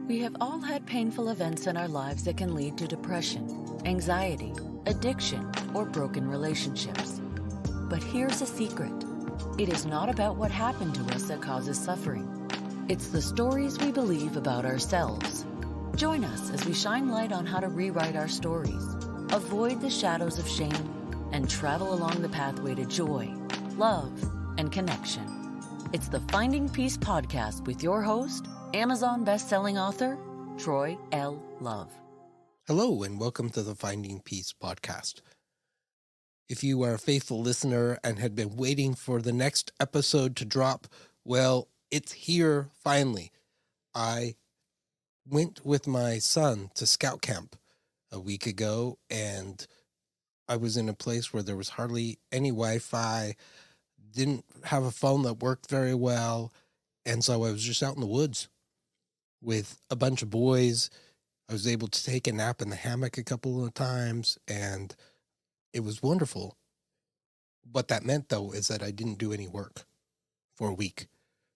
We have all had painful events in our lives that can lead to depression, anxiety, addiction, or broken relationships. But here's a secret. It is not about what happened to us that causes suffering. It's the stories we believe about ourselves. Join us as we shine light on how to rewrite our stories, avoid the shadows of shame, and travel along the pathway to joy, love, and connection. It's the Finding Peace podcast with your host, Amazon best-selling author, Troy L. Love. Hello, and welcome to the Finding Peace podcast. If you are a faithful listener and had been waiting for the next episode to drop, well, it's here finally. I went with my son to scout camp a week ago, and I was in a place where there was hardly any Wi-Fi, didn't have a phone that worked very well, and so I was just out in the woods with a bunch of boys. I was able to take a nap in the hammock a couple of times, and it was wonderful. What that meant, though, is that I didn't do any work for a week,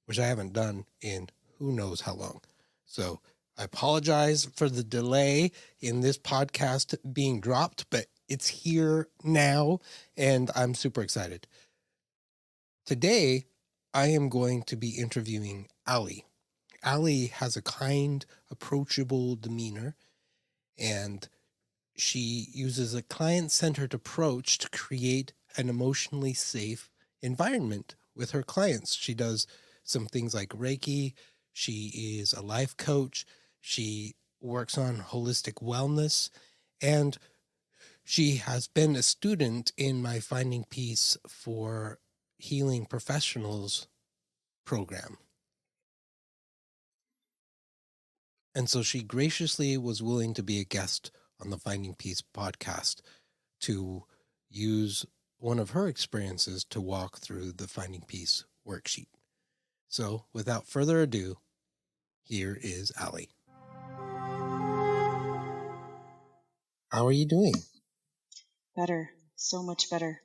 which I haven't done in who knows how long. So I apologize for the delay in this podcast being dropped, but it's here now, and I'm super excited. Today, I am going to be interviewing Allie. Allie has a kind, approachable demeanor, and she uses a client-centered approach to create an emotionally safe environment with her clients. She does some things like Reiki. She is a life coach. She works on holistic wellness, and she has been a student in my Finding Peace for Healing Professionals program. And so she graciously was willing to be a guest on the Finding Peace podcast to use one of her experiences to walk through the Finding Peace worksheet. So without further ado, here is Allie. How are you doing? Better. So much better.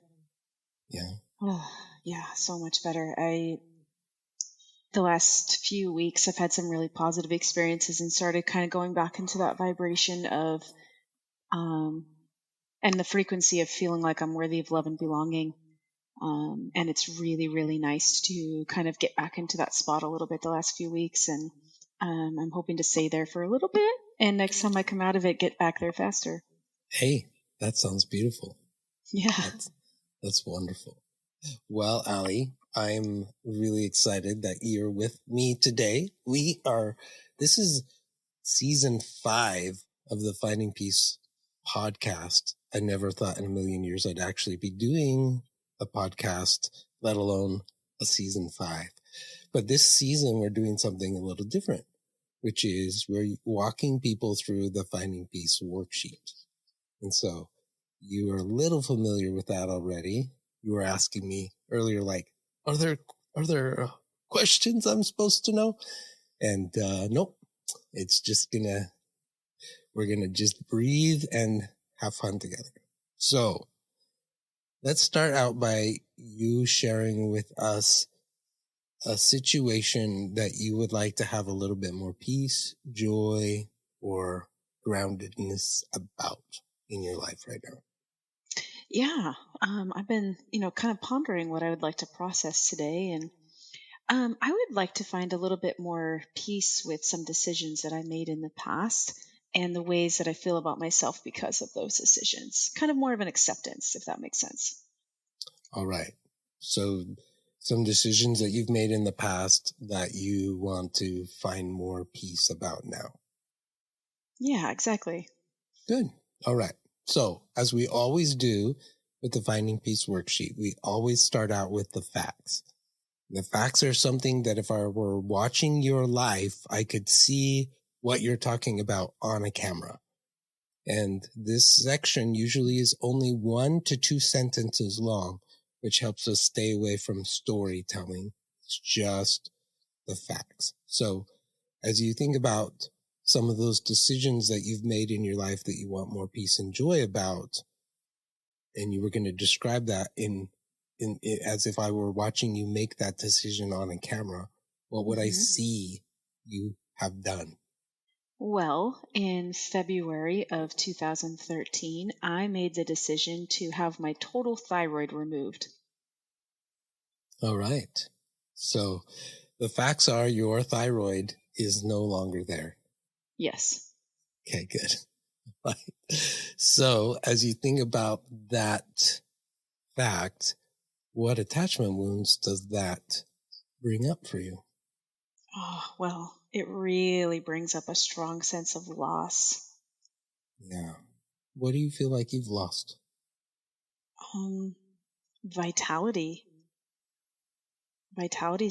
Yeah. Oh, yeah, so much better. The last few weeks, I've had some really positive experiences and started kind of going back into that vibration of, and the frequency of feeling like I'm worthy of love and belonging. And it's really, really nice to kind of get back into that spot a little bit the last few weeks. And I'm hoping to stay there for a little bit. And next time I come out of it, get back there faster. Hey, that sounds beautiful. Yeah. That's wonderful. Well, Allie, I'm really excited that you're with me today. This is season 5 of the Finding Peace podcast. I never thought in a million years I'd actually be doing a podcast, let alone a season 5. But this season, we're doing something a little different, which is we're walking people through the Finding Peace worksheet. And so you are a little familiar with that already. You were asking me earlier, like, are there questions I'm supposed to know? And nope, it's just we're gonna just breathe and have fun together. So let's start out by you sharing with us a situation that you would like to have a little bit more peace, joy, or groundedness about in your life right now. Yeah, I've been, kind of pondering what I would like to process today. And I would like to find a little bit more peace with some decisions that I made in the past and the ways that I feel about myself because of those decisions. Kind of more of an acceptance, if that makes sense. All right. So some decisions that you've made in the past that you want to find more peace about now. Yeah, exactly. Good. All right. So as we always do with the Finding Peace worksheet, we always start out with the facts. The facts are something that if I were watching your life, I could see what you're talking about on a camera. And this section usually is only 1 to 2 sentences long, which helps us stay away from storytelling. It's just the facts. So as you think about some of those decisions that you've made in your life that you want more peace and joy about, and you were going to describe that in as if I were watching you make that decision on a camera, what would I see you have done? Well, in February of 2013, I made the decision to have my total thyroid removed. All right. So the facts are your thyroid is no longer there. Yes. Okay, good. Right. So as you think about that fact, what attachment wounds does that bring up for you? Oh, well, it really brings up a strong sense of loss. Yeah. What do you feel like you've lost? Um, Vitality. Vitality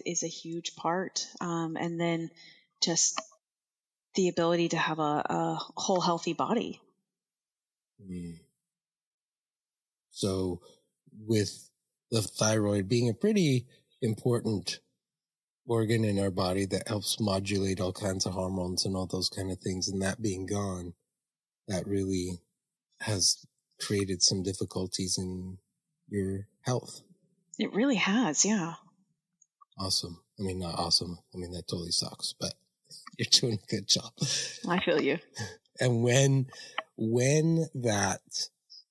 is a huge part. And then just the ability to have a whole healthy body. Mm. So with the thyroid being a pretty important organ in our body that helps modulate all kinds of hormones and all those kind of things, and that being gone, that really has created some difficulties in your health. It really has, yeah. Awesome. I mean, not awesome. I mean, that totally sucks, but you're doing a good job. I feel you. And when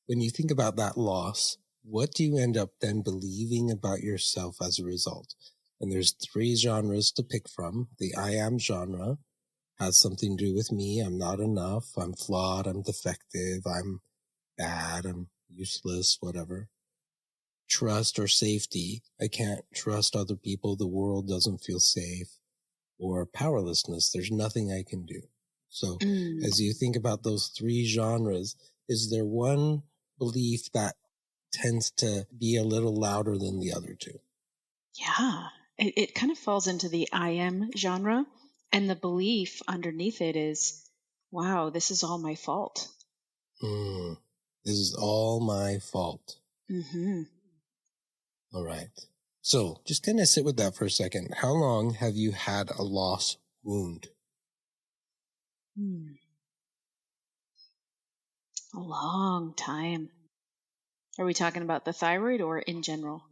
you think about that loss, what do you end up then believing about yourself as a result? And there's 3 genres to pick from. The I am genre has something to do with me. I'm not enough. I'm flawed. I'm defective. I'm bad. I'm useless, whatever. Trust or safety. I can't trust other people. The world doesn't feel safe. Or powerlessness. There's nothing I can do. So as you think about those 3 genres, is there one belief that tends to be a little louder than the other 2? Yeah. It kind of falls into the I am genre. And the belief underneath it is, wow, this is all my fault. This is all my fault. Mm-hmm. All right. So just kind of sit with that for a second. How long have you had a loss wound? A long time. Are we talking about the thyroid or in general?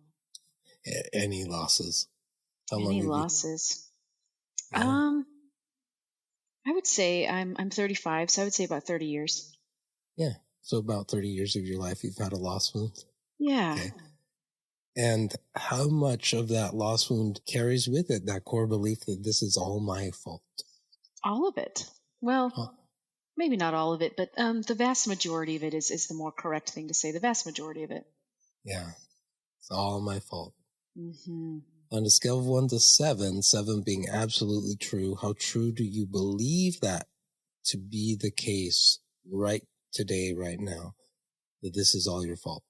Any losses? How long Any have you? losses? Yeah. I would say I'm 35, so I would say about 30 years. Yeah. So about 30 years of your life, you've had a loss wound. Yeah. Okay. And how much of that loss wound carries with it that core belief that this is all my fault? All of it. Well, maybe not all of it, but the vast majority of it is the more correct thing to say. The vast majority of it. Yeah. It's all my fault. Mm-hmm. On a scale of 1 to 7, 7 being absolutely true, how true do you believe that to be the case right today, right now, that this is all your fault?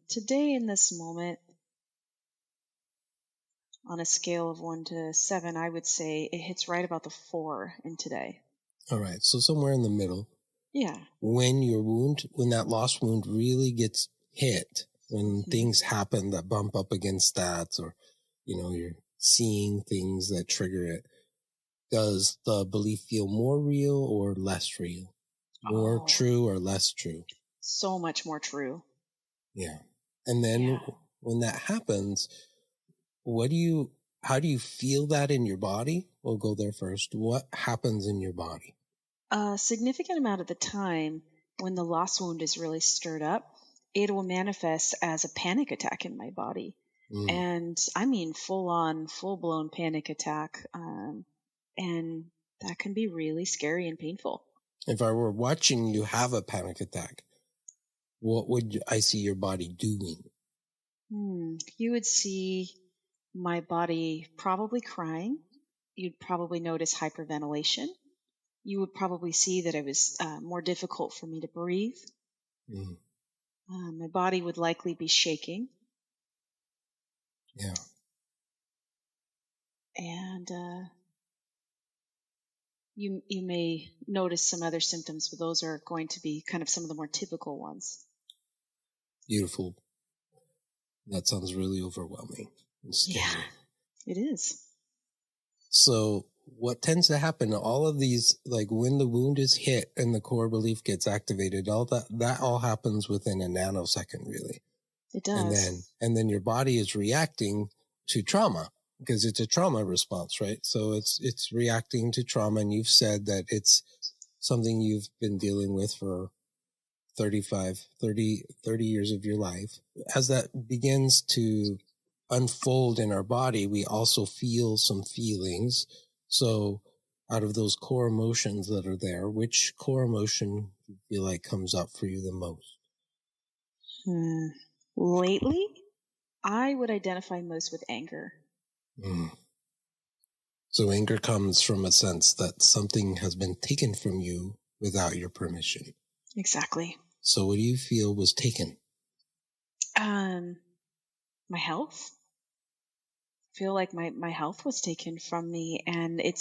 Today, in this moment, on a scale of 1 to 7, I would say it hits right about the 4 in today. All right. So somewhere in the middle. Yeah. When that lost wound really gets hit, when things happen that bump up against that, or, you're seeing things that trigger it, does the belief feel more real or less real? More true or less true? So much more true. Yeah. And then when that happens, how do you feel that in your body? We'll go there first. What happens in your body? A significant amount of the time, when the loss wound is really stirred up, it will manifest as a panic attack in my body. And I mean full blown panic attack. And that can be really scary and painful. If I were watching you have a panic attack, what would I see your body doing? You would see my body probably crying. You'd probably notice hyperventilation. You would probably see that it was more difficult for me to breathe. My body would likely be shaking. Yeah. And you may notice some other symptoms, but those are going to be kind of some of the more typical ones. Beautiful. That sounds really overwhelming and scary. Yeah, it is. So what tends to happen, all of these, like when the wound is hit and the core belief gets activated, all that all happens within a nanosecond, really. It does. And then your body is reacting to trauma. because it's a trauma response, right? So it's reacting to trauma. And you've said that it's something you've been dealing with for 30 years of your life. As that begins to unfold in our body, we also feel some feelings. So out of those core emotions that are there, which core emotion do you feel like comes up for you the most? Lately, I would identify most with anger. So anger comes from a sense that something has been taken from you without your permission. Exactly. So what do you feel was taken? My health. I feel like my health was taken from me, and I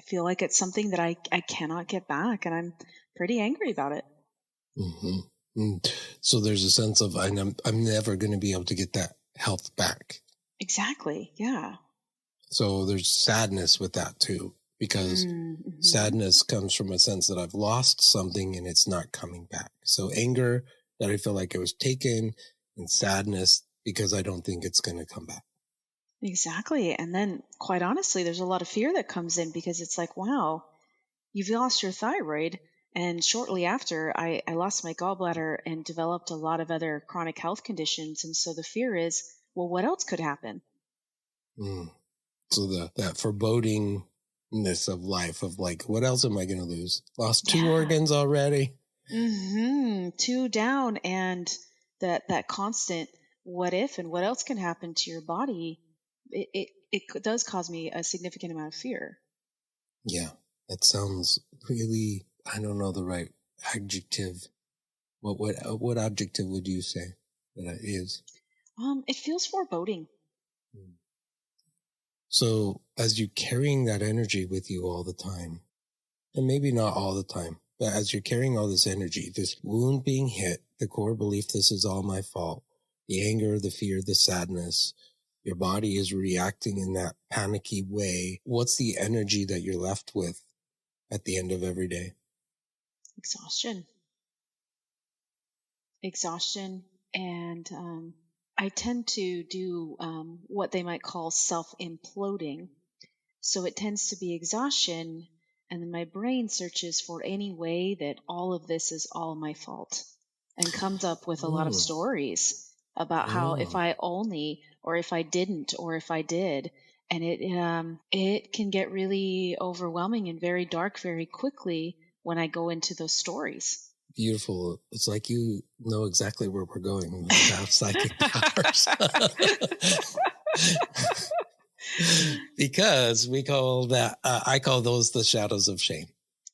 feel like it's something that I cannot get back, and I'm pretty angry about it. So there's a sense of I'm never going to be able to get that health back. Exactly. Yeah. So there's sadness with that too, because sadness comes from a sense that I've lost something and it's not coming back. So anger that I feel like it was taken, and sadness because I don't think it's going to come back. Exactly. And then, quite honestly, there's a lot of fear that comes in, because it's like, wow, you've lost your thyroid. And shortly after, I lost my gallbladder and developed a lot of other chronic health conditions. And so the fear is, well, what else could happen? So that forebodingness of life of like, what else am I going to lose? Lost 2 organs already. 2 down. And that constant what if and what else can happen to your body, it does cause me a significant amount of fear. Yeah, that sounds really, I don't know the right adjective. What adjective would you say that is? It feels foreboding. So as you're carrying that energy with you all the time, and maybe not all the time, but as you're carrying all this energy, this wound being hit, the core belief, this is all my fault, the anger, the fear, the sadness, your body is reacting in that panicky way. What's the energy that you're left with at the end of every day? Exhaustion. And I tend to do what they might call self-imploding. So it tends to be exhaustion, and then my brain searches for any way that all of this is all my fault, and comes up with a lot of stories about how if I only, or if I didn't, or if I did. And it can get really overwhelming and very dark very quickly when I go into those stories. Beautiful. It's like you know exactly where we're going with our psychic powers. Because we call that, I call those the shadows of shame.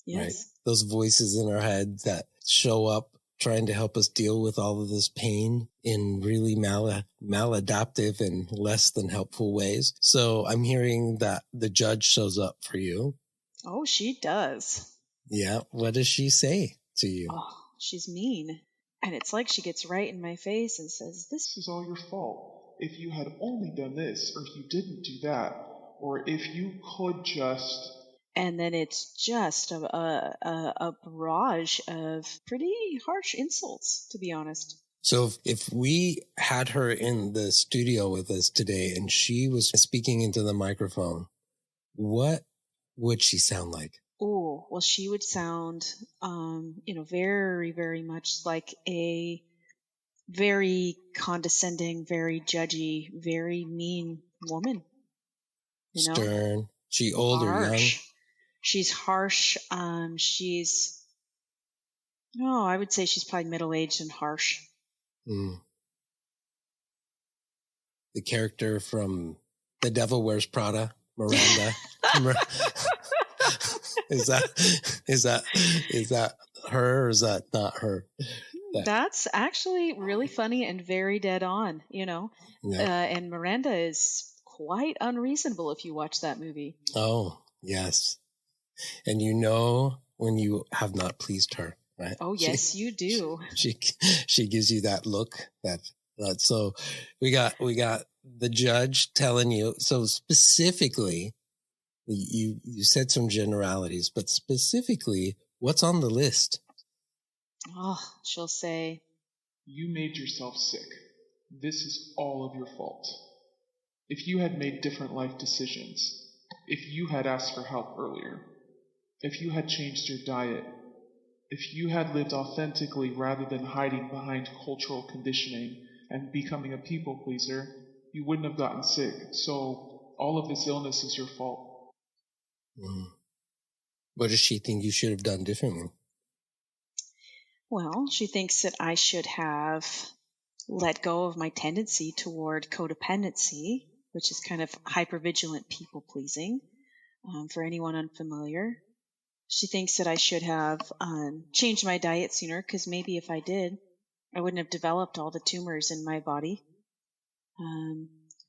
Yes. Right? Those voices in our head that show up trying to help us deal with all of this pain in really maladaptive and less than helpful ways. So I'm hearing that the judge shows up for you. Oh, she does. Yeah. What does she say to you? Oh, she's mean. And it's like she gets right in my face and says, "This is all your fault. If you had only done this, or if you didn't do that, or if you could just..." And then it's just a barrage of pretty harsh insults, to be honest. So if we had her in the studio with us today and she was speaking into the microphone, what would she sound like? Oh, well, she would sound, very, very much like a very condescending, very judgy, very mean woman. Stern. She old or young? She's harsh. I would say she's probably middle-aged and harsh. The character from The Devil Wears Prada, Miranda. Is that her or is that not her? That's actually really funny and very dead on, Yeah. And Miranda is quite unreasonable if you watch that movie. Oh, yes. And when you have not pleased her, right? Oh, yes, you do. She gives you that look so we got the judge telling you. So specifically, you said some generalities, but specifically, what's on the list? Oh, she'll say, "You made yourself sick. This is all of your fault. if you had made different life decisions, if you had asked for help earlier, if you had changed your diet, if you had lived authentically rather than hiding behind cultural conditioning and becoming a people pleaser, you wouldn't have gotten sick. So all of this illness is your fault. Mm. What does she think you should have done differently? Well, she thinks that I should have let go of my tendency toward codependency, which is kind of hypervigilant people pleasing, for anyone unfamiliar. She thinks that I should have changed my diet sooner, because maybe if I did, I wouldn't have developed all the tumors in my body.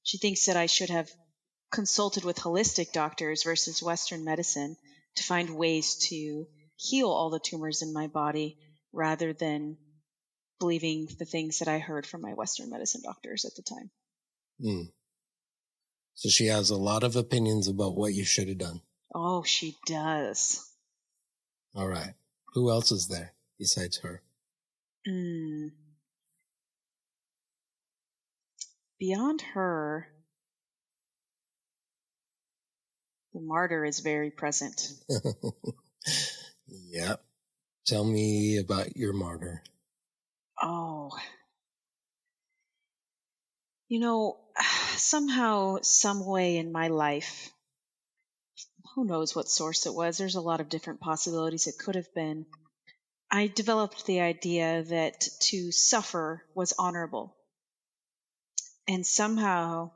She thinks that I should have consulted with holistic doctors versus Western medicine to find ways to heal all the tumors in my body rather than believing the things that I heard from my Western medicine doctors at the time. Mm. So she has a lot of opinions about what you should have done. Oh, she does. All right. Who else is there besides her? Beyond her, the martyr is very present. Yep. Tell me about your martyr. Oh. Somehow, some way in my life, who knows what source it was, there's a lot of different possibilities it could have been, I developed the idea that to suffer was honorable. And somehow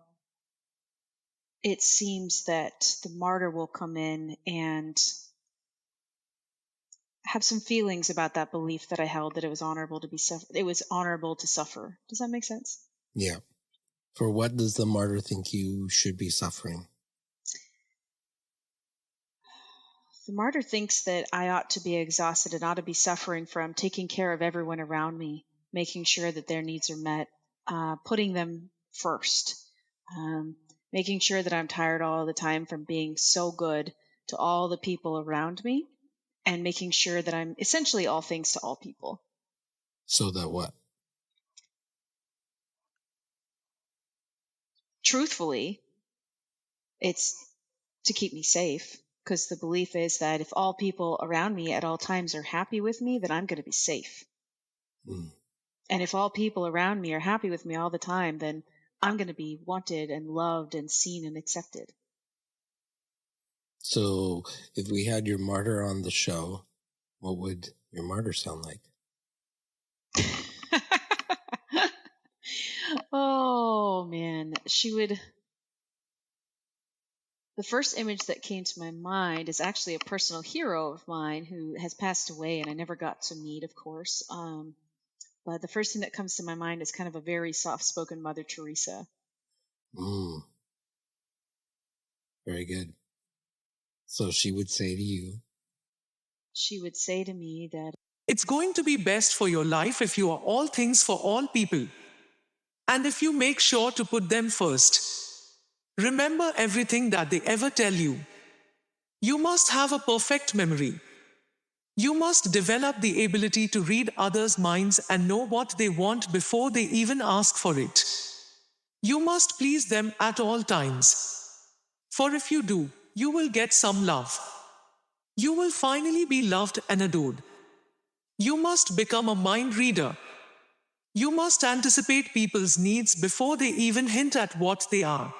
it seems that the martyr will come in and have some feelings about that belief that I held, that it was honorable to suffer. Does that make sense? Yeah. For what does the martyr think you should be suffering? The martyr thinks that I ought to be exhausted and ought to be suffering from taking care of everyone around me, making sure that their needs are met, putting them first, making sure that I'm tired all the time from being so good to all the people around me, and making sure that I'm essentially all things to all people. So that what? Truthfully, it's to keep me safe, because the belief is that if all people around me at all times are happy with me, then I'm going to be safe. Mm. And if all people around me are happy with me all the time, then I'm going to be wanted and loved and seen and accepted. So if we had your martyr on the show, what would your martyr sound like? Oh, man. The first image that came to my mind is actually a personal hero of mine who has passed away and I never got to meet, of course. But the first thing that comes to my mind is kind of a very soft-spoken Mother Teresa. Mm. Very good. So she would say to you, She would say to me that it's going to be best for your life if you are all things for all people. And if you make sure to put them first. Remember everything that they ever tell you. You must have a perfect memory. You must develop the ability to read others' minds and know what they want before they even ask for it. You must please them at all times. For if you do, you will get some love. You will finally be loved and adored. You must become a mind reader. You must anticipate people's needs before they even hint at what they are.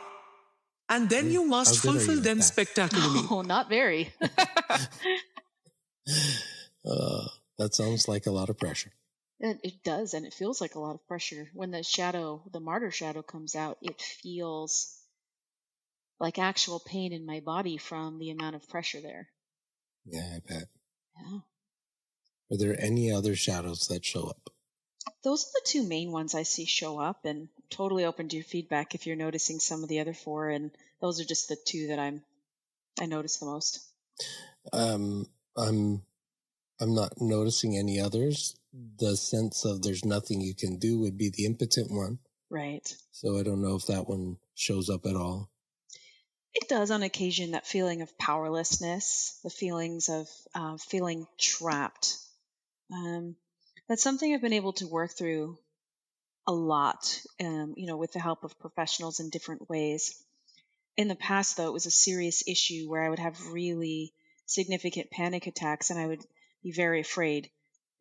And then you how must good are you fulfill at them that? spectacularly. oh, not very. That sounds like a lot of pressure. It does, and it feels like a lot of pressure. When the martyr shadow comes out, it feels like actual pain in my body from the amount of pressure there. Yeah, I bet. Yeah. Are there any other shadows that show up? Those are the two main ones I see show up, and totally open to your feedback if you're noticing some of the other four, and those are just the two that I notice the most. I'm not noticing any others. The sense of there's nothing you can do would be the impotent one. Right. So I don't know if that one shows up at all. It does on occasion, that feeling of powerlessness, the feelings of feeling trapped. That's something I've been able to work through a lot, with the help of professionals in different ways. In the past, though, it was a serious issue where I would have really significant panic attacks and I would be very afraid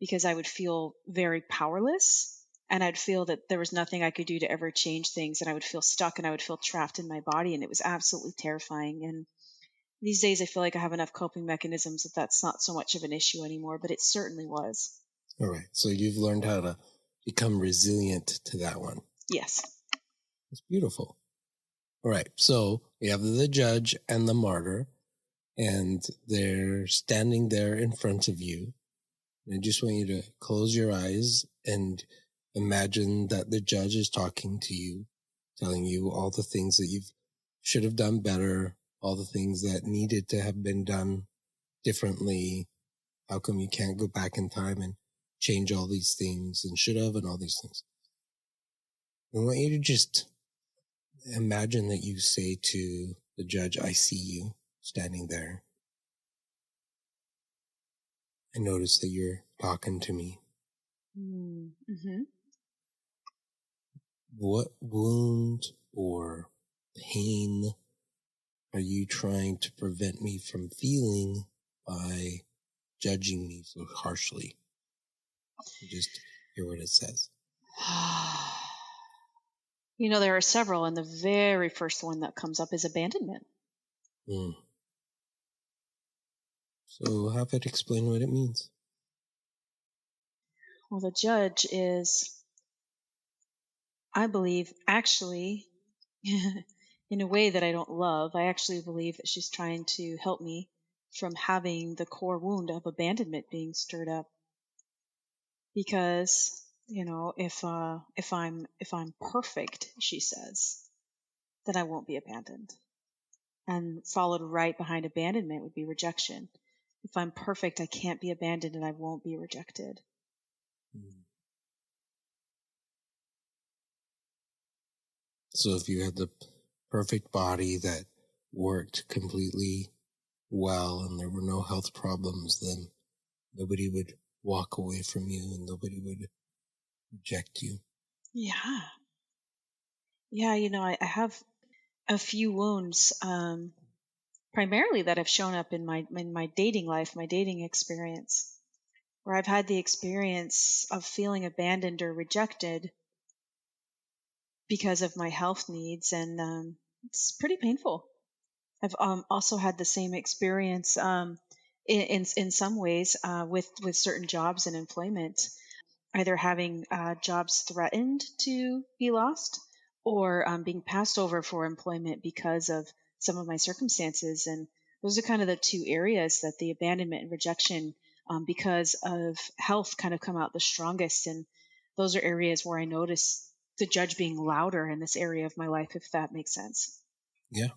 because I would feel very powerless and I'd feel that there was nothing I could do to ever change things, and I would feel stuck and I would feel trapped in my body, and it was absolutely terrifying. And these days I feel like I have enough coping mechanisms that that's not so much of an issue anymore, but it certainly was. All right. So you've learned how to become resilient to that one. Yes. It's beautiful. All right. So we have the judge and the martyr, and they're standing there in front of you. And I just want you to close your eyes and imagine that the judge is talking to you, telling you all the things that you should have done better, all the things that needed to have been done differently. How come you can't go back in time and change all these things and should have and all these things? I want you to just imagine that you say to the judge, I see you standing there. I notice that you're talking to me. Mm-hmm. What wound or pain are you trying to prevent me from feeling by judging me so harshly? Just hear what it says. There are several, and the very first one that comes up is abandonment. So have it explain what it means. Well, the judge is, I believe, actually, in a way that I don't love, I actually believe that she's trying to help me from having the core wound of abandonment being stirred up. Because, if I'm perfect, she says, then I won't be abandoned. And followed right behind abandonment would be rejection. If I'm perfect, I can't be abandoned and I won't be rejected. So if you had the perfect body that worked completely well and there were no health problems, then nobody would walk away from you and nobody would reject you. Yeah. Yeah, I have a few wounds, primarily that have shown up in my dating life, my dating experience, where I've had the experience of feeling abandoned or rejected because of my health needs, and it's pretty painful. I've also had the same experience in some ways with certain jobs and employment, either having jobs threatened to be lost or being passed over for employment because of some of my circumstances. And those are kind of the two areas that the abandonment and rejection, because of health, kind of come out the strongest. And those are areas where I notice the judge being louder in this area of my life, if that makes sense. Yeah.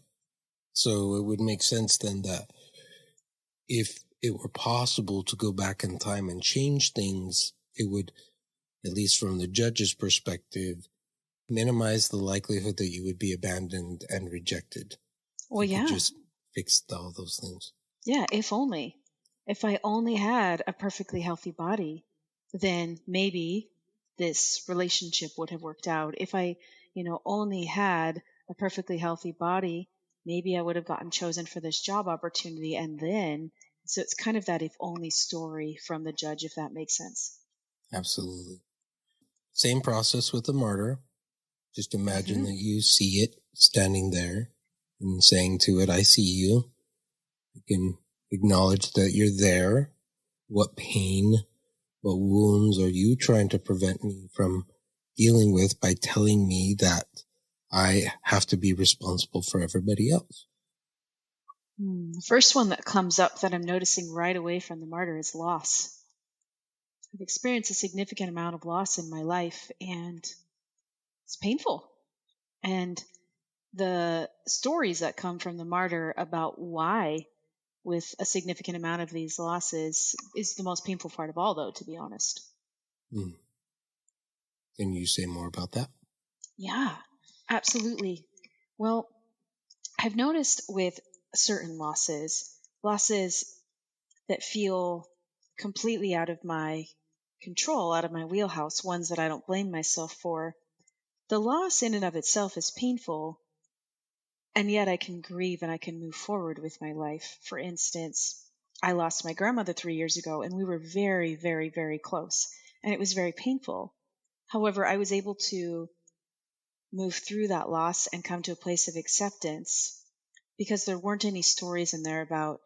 So it would make sense then that if it were possible to go back in time and change things, it would, at least from the judge's perspective, minimize the likelihood that you would be abandoned and rejected. Well, you yeah. could just fix all those things. Yeah, if only. If I only had a perfectly healthy body, then maybe this relationship would have worked out. If I, only had a perfectly healthy body, maybe I would have gotten chosen for this job opportunity. And then, so it's kind of that if only story from the judge, if that makes sense. Absolutely. Same process with the martyr. Just imagine that you see it standing there and saying to it, I see you. You can acknowledge that you're there. What pain, what wounds are you trying to prevent me from dealing with by telling me that I have to be responsible for everybody else? The first one that comes up that I'm noticing right away from the martyr is loss. I've experienced a significant amount of loss in my life, and it's painful. And the stories that come from the martyr about why, with a significant amount of these losses, is the most painful part of all, though, to be honest. Can you say more about that? Yeah, absolutely. Well, I've noticed with certain losses that feel completely out of my control, out of my wheelhouse, ones that I don't blame myself for, the loss in and of itself is painful, and yet I can grieve and I can move forward with my life. For instance, I lost my grandmother 3 years ago, and we were very, very, very close, and it was very painful. However, I was able to move through that loss and come to a place of acceptance because there weren't any stories in there about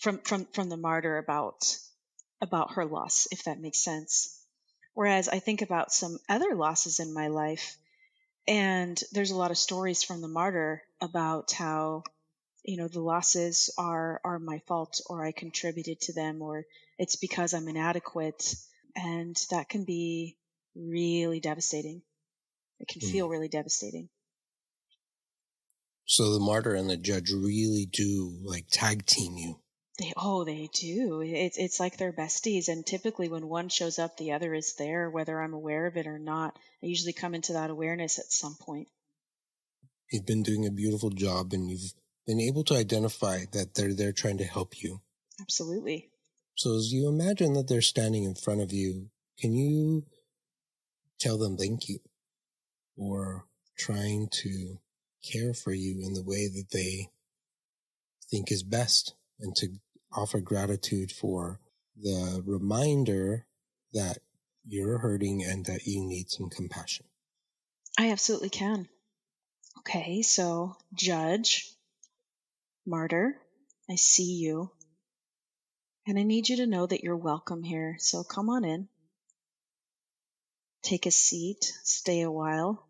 from the martyr about her loss, if that makes sense. Whereas I think about some other losses in my life, and there's a lot of stories from the martyr about how, the losses are my fault, or I contributed to them, or it's because I'm inadequate. And that can be really devastating. It can feel really devastating. So the martyr and the judge really do like tag team you. They do. It's like they're besties. And typically when one shows up, the other is there, whether I'm aware of it or not. I usually come into that awareness at some point. You've been doing a beautiful job, and you've been able to identify that they're there trying to help you. Absolutely. So as you imagine that they're standing in front of you, can you tell them thank you, or trying to care for you in the way that they think is best, and to offer gratitude for the reminder that you're hurting and that you need some compassion? I absolutely can. Okay, so judge, martyr, I see you. And I need you to know that you're welcome here. So come on in. Take a seat. Stay a while.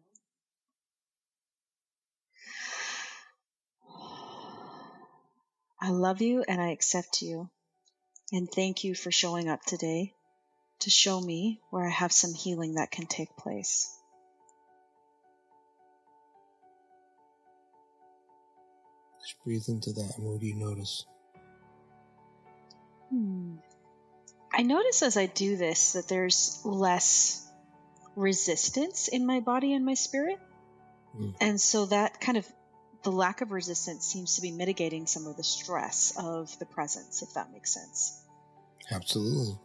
I love you and I accept you. And thank you for showing up today to show me where I have some healing that can take place. Just breathe into that, and what do you notice? I notice as I do this that there's less resistance in my body and my spirit. And so that kind of, the lack of resistance seems to be mitigating some of the stress of the presence, if that makes sense. Absolutely.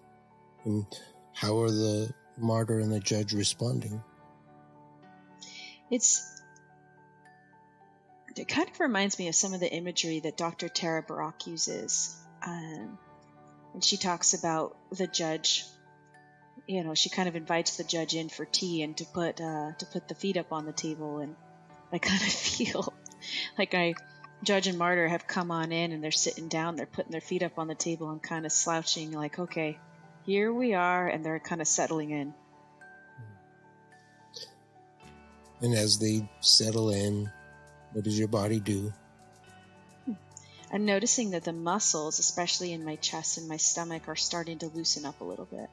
And how are the martyr and the judge responding? It kind of reminds me of some of the imagery that Dr. Tara Brach uses. And she talks about the judge. She kind of invites the judge in for tea and to put the feet up on the table. And I kind of feel like judge and martyr have come on in, and they're sitting down, they're putting their feet up on the table and kind of slouching, like, okay, here we are, and they're kind of settling in. And as they settle in, what does your body do? I'm noticing that the muscles, especially in my chest and my stomach, are starting to loosen up a little bit.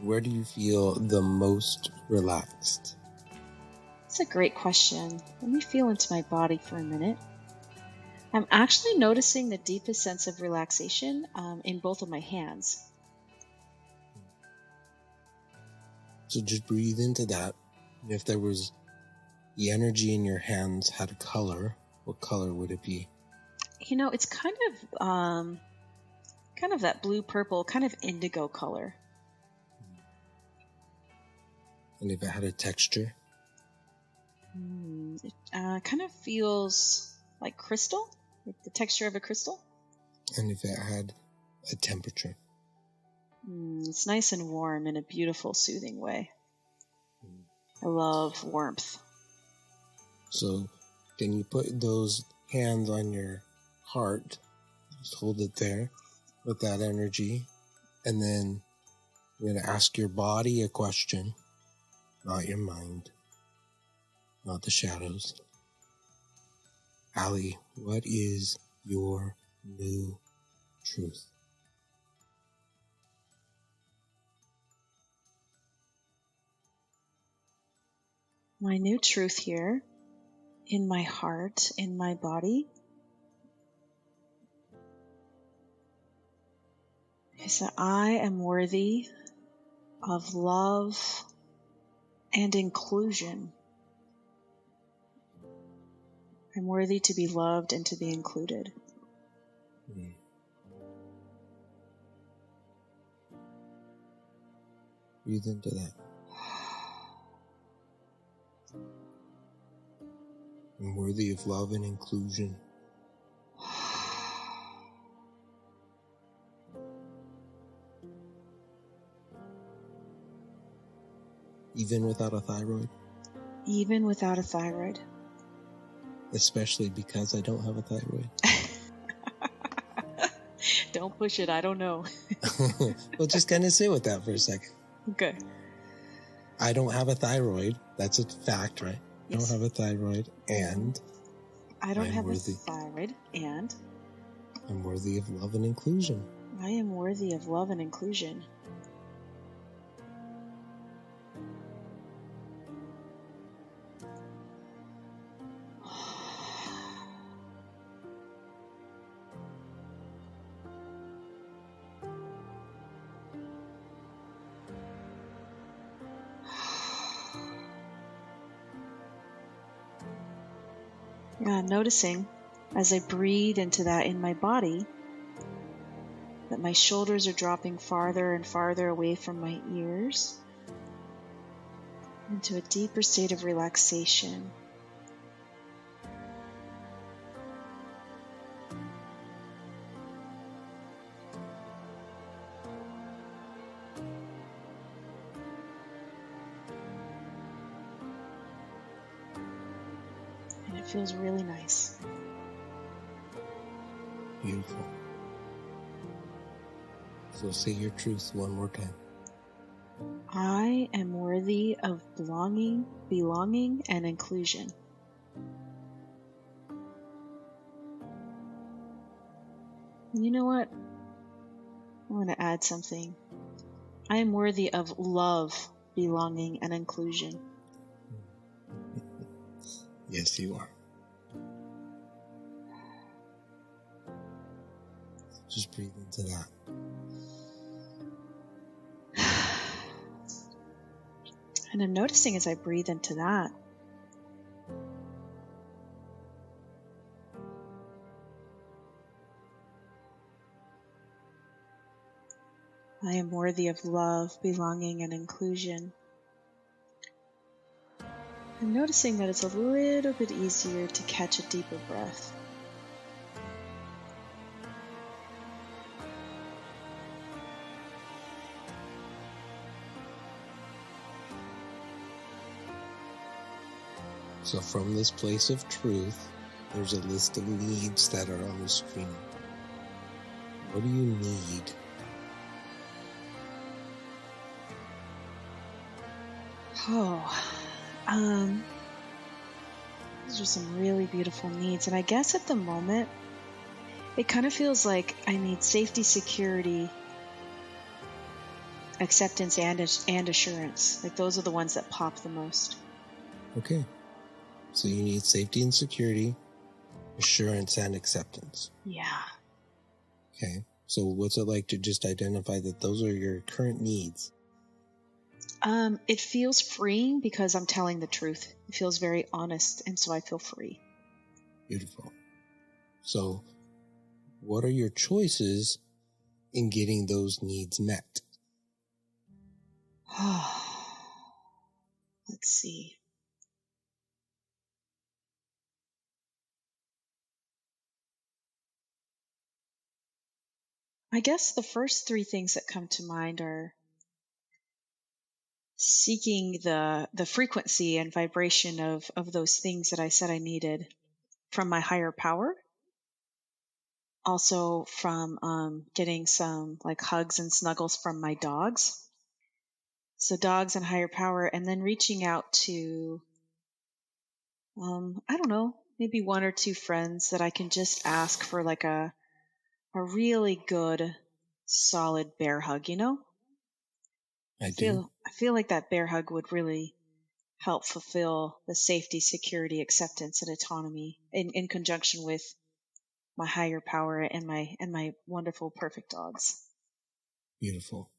Where do you feel the most relaxed? That's a great question. Let me feel into my body for a minute. I'm actually noticing the deepest sense of relaxation in both of my hands. So just breathe into that. And if there was the energy in your hands had a color, what color would it be? It's kind of that blue purple, kind of indigo color. And if it had a texture? It kind of feels like crystal, like the texture of a crystal. And if it had a temperature? It's nice and warm in a beautiful, soothing way. I love warmth. So can you put those hands on your heart, just hold it there with that energy, and then you're going to ask your body a question, not your mind, not the shadows. Allie, what is your new truth? My new truth here, in my heart, in my body, is that I am worthy of love and inclusion. I'm worthy to be loved and to be included. Breathe into that. I'm worthy of love and inclusion. Even without a thyroid? Even without a thyroid. Especially because I don't have a thyroid. Don't push it. I don't know. Well, just kind of sit with that for a second. Okay. I don't have a thyroid. That's a fact, right? Yes. I don't have a thyroid, and I don't I'm have worthy. a thyroid, and I'm worthy of love and inclusion. I am worthy of love and inclusion. Yeah, noticing as I breathe into that in my body that my shoulders are dropping farther and farther away from my ears into a deeper state of relaxation. And it feels really nice. Beautiful. So say your truth one more time. I am worthy of belonging, and inclusion. You know what? I want to add something. I am worthy of love, belonging, and inclusion. Yes, you are. Just breathe into that. And I'm noticing as I breathe into that, I am worthy of love, belonging, and inclusion. I'm noticing that it's a little bit easier to catch a deeper breath. So from this place of truth, there's a list of needs that are on the screen. What do you need? Those are some really beautiful needs. And I guess at the moment, it kind of feels like I need safety, security, acceptance, and assurance. Like those are the ones that pop the most. Okay. So you need safety and security, assurance and acceptance. Yeah. Okay. So what's it like to just identify that those are your current needs? It feels freeing because I'm telling the truth. It feels very honest, and so I feel free. Beautiful. So what are your choices in getting those needs met? Let's see. I guess the first three things that come to mind are seeking the frequency and vibration of those things that I said I needed from my higher power. Also from getting some like hugs and snuggles from my dogs. So dogs and higher power, and then reaching out to, I don't know, maybe one or two friends that I can just ask for like a really good, solid bear hug, you know? I do. I feel like that bear hug would really help fulfill the safety, security, acceptance, and autonomy in conjunction with my higher power and my wonderful, perfect dogs. Beautiful.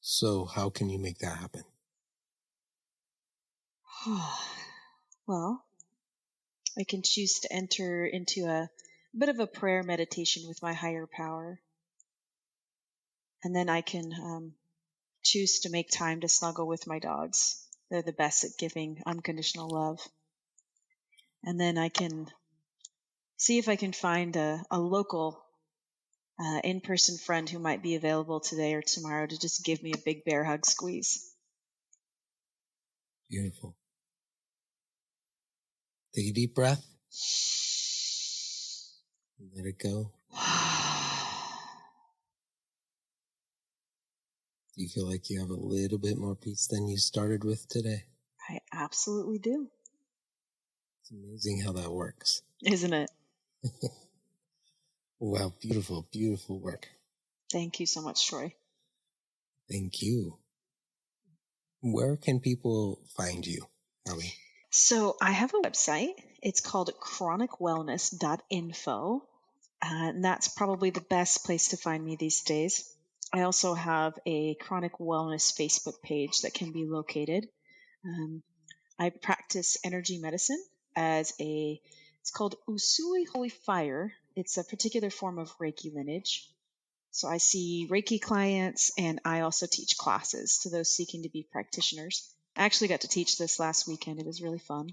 So how can you make that happen? Well, I can choose to enter into a bit of a prayer meditation with my higher power. And then I can choose to make time to snuggle with my dogs. They're the best at giving unconditional love. And then I can see if I can find a local in-person friend who might be available today or tomorrow to just give me a big bear hug squeeze. Beautiful. Take a deep breath. Let it go. Do you feel like you have a little bit more peace than you started with today? I absolutely do. It's amazing how that works. Isn't it? Wow, beautiful, beautiful work. Thank you so much, Troy. Thank you. Where can people find you, Howie? So I have a website. It's called chronicwellness.info. And that's probably the best place to find me these days. I also have a chronic wellness Facebook page that can be located. I practice energy medicine it's called Usui Holy Fire. It's a particular form of Reiki lineage. So I see Reiki clients, and I also teach classes to those seeking to be practitioners. I actually got to teach this last weekend. It was really fun.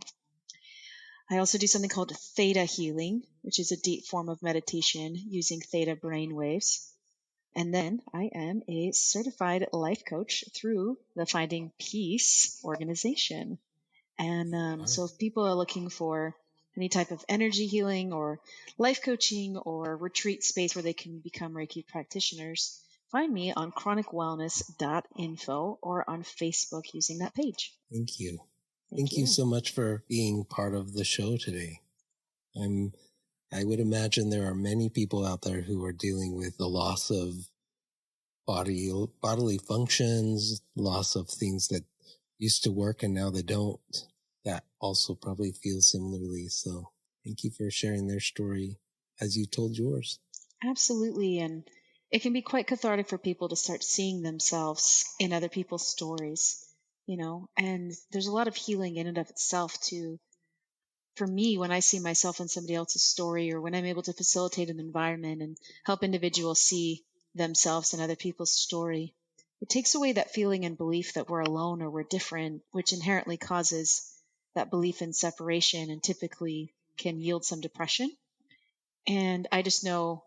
I also do something called theta healing, which is a deep form of meditation using theta brain waves. And then I am a certified life coach through the Finding Peace organization. And so if people are looking for any type of energy healing or life coaching or retreat space where they can become Reiki practitioners, find me on chronicwellness.info or on Facebook using that page. Thank you. Thank you so much for being part of the show today. I would imagine there are many people out there who are dealing with the loss of bodily functions, loss of things that used to work and now they don't. That also probably feel similarly. So thank you for sharing their story as you told yours. Absolutely. And it can be quite cathartic for people to start seeing themselves in other people's stories, and there's a lot of healing in and of itself too. For me, when I see myself in somebody else's story, or when I'm able to facilitate an environment and help individuals see themselves in other people's story, it takes away that feeling and belief that we're alone or we're different, which inherently causes that belief in separation and typically can yield some depression. And I just know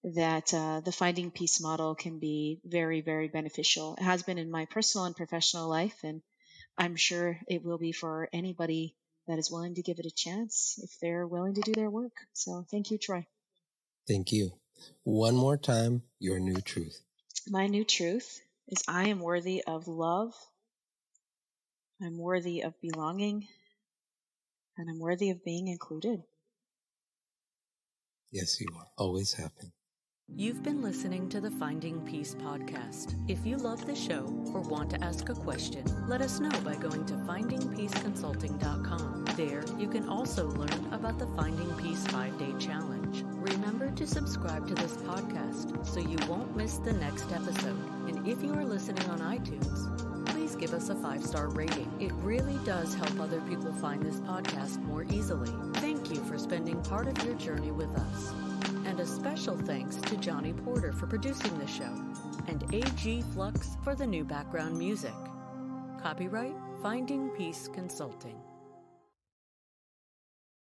that the Finding Peace model can be very, very beneficial. It has been in my personal and professional life, and I'm sure it will be for anybody that is willing to give it a chance if they're willing to do their work. So thank you, Troy. Thank you. One more time, your new truth. My new truth is I am worthy of love. I'm worthy of belonging. And I'm worthy of being included. Yes, you are. Always have been. You've been listening to the Finding Peace podcast. If you love the show or want to ask a question, let us know by going to findingpeaceconsulting.com. There, you can also learn about the Finding Peace 5-Day Challenge. Remember to subscribe to this podcast so you won't miss the next episode. And if you are listening on iTunes, please give us a 5-star rating. It really does help other people find this podcast more easily. Thank you for spending part of your journey with us. And a special thanks to Johnny Porter for producing the show, and A.G. Flux for the new background music. Copyright Finding Peace Consulting.